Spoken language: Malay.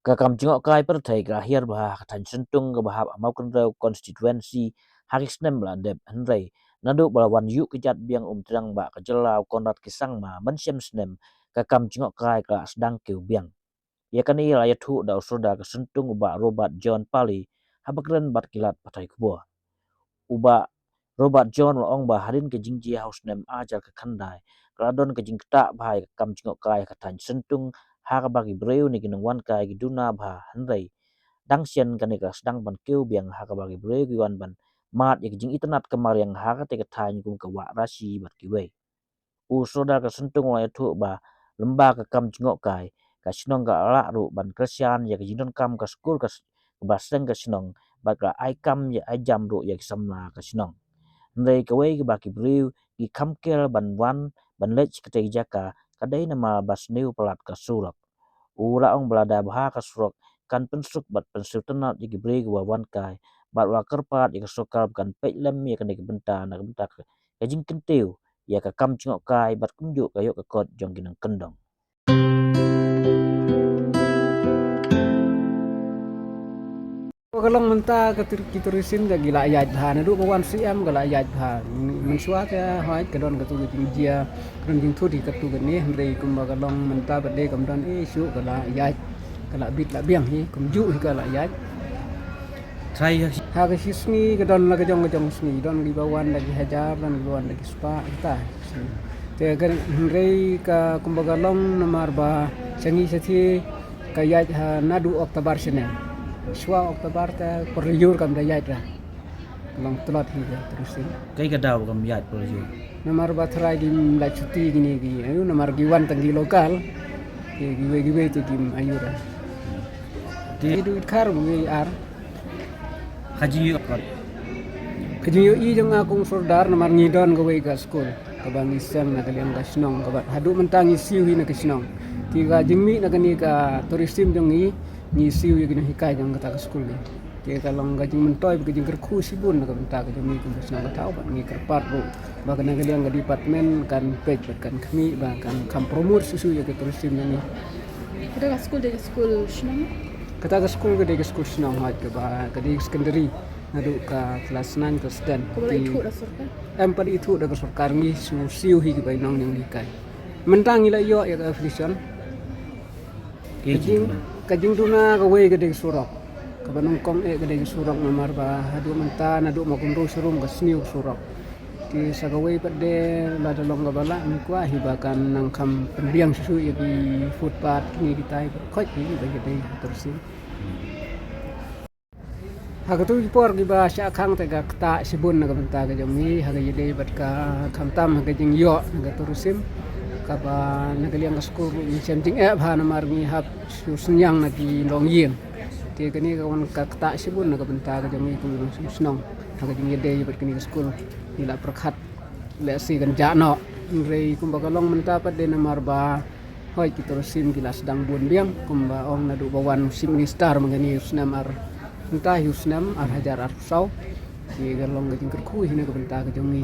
Kakam jingok kai per thai ka hiar bah than sentung ka bahap amau kan rau constituency haris nem la dep henrei nadu balawan yu kejat biang trang ba ka jelau konrat kisang ma mensiam snem kakam jingok kai ka sedang keu biang ya kan ia ya thu da usroda ka sentung ba Robert John Pali habakren bat kilat patai kubo uba Robert John wa ong ba harin ke jingji house nem ajar ke khandai kladon ke jingta bhai kam jingok kai ka than sentung ha ka bagi breu ni ginung wan kai giduna ba hanrei dang sian kan ka sedang ban keu biang ha ka bagi breu gi wan ban mat ya jing internet kamar yang ha ka te ka than kum ka wa rasi bat ki we u soda ka sentung wa thu ba lemba ka kam jingok kai ka sinong ka ala ru ban kersian ya ka jindon kam ka skul ka baseng ka sinong ba ka ai kam ya ai jam ru ya samla ka sinong ndai ka wei ba ki briu ki kamkel ban wan ban lech ka te jaka kadai nama bas neu pelat ka surak ura ong belada bah ka surak kan pensuk bat pensuk tenat ki breu wa wan kai bat wa kerpat ya sokal kan pek lem ya kan ke benta na benta ka jing kenteu ya ka kam chingok kai bat kunjuk ka yok ka kot jong ginang kendong Kalong menta kiturisin ga gila ayat ha na du bawan siam gala ayat ha mensua ka hoit ka don ka tu jing jia kron jing thu di ka tu gani rei kum ba kalong menta bade kam don e su gala ayat gala bit la biang hi kum ju hi gala ayat trai ha ka sisni ka don la ka jong sni don di bawan lagi hajar dan luan lagi spa ta te kan rei ka kum ba kalong namar ba sangi sathi ka ayat ha nadu oktober sene Swa Oktober ta perjur kam da yait ra long telot higa terusin kai ka daw kam yat por ju namar batrai di la cuti gini gi ayu namar giwan tanggi lokal giwe ti gim ayura di du kar ngi ar haji kot kejiyo i jong akung sordar namar ngidon gawe ga skul ka bang isem na kalian ga snong ka bat hadu mentangi siu hi na ka snong tiga jingmi na kani ka turisim jong ni siu ya gini hikai jang kata ke skul ni ke kalau gajing mentoy ke jing kerku sibun ka benta ke jami kum besna ka tau ba ni kerpat ro ba kana galiang ga department kan page kan kami ba kan kam promote susu ya ke turusim ni Kita ke school shnam. kata ke skul ke skul snang hat ke ba ke di secondary ngadu ka kelas 9 kelas 10 Kau boleh ikut lah surkan. empat itu da ke sarkar ni siu hi ke ba nong ning hikai mentang ila yo ya ke vision kajing tuna ka we gede surak ka banung kong gede surak namar ba hadu menta nadu makum ro surum ka sniu surak ti sa ka we pade la dalong ka bala ni kwa hibakan nang kam pendiang susu ya di footpath ni di tai khoi ni ba gede tersin haga tu por gi ba sha khang te ga ta sibun na ka benta ka jami haga yede bat ka khamtam haga jing yo ga turusim kaba nagaliang ka skul ni semting ba na mar mi hap sunyang na di long yeng te kani ka wan ka ta sibun na ka benta ka jami ku snong ka jing yede bat kani ka skul ni la prakhat le si kan ja no rei kum ba kalong menta pat de na mar ba hoi ki terusim gilas dang bun biang kum ba ong na du bawan sim minister mangani usnam ar menta usnam ar hajar ar sau ti galong ka jing ku hina ka benta ka jami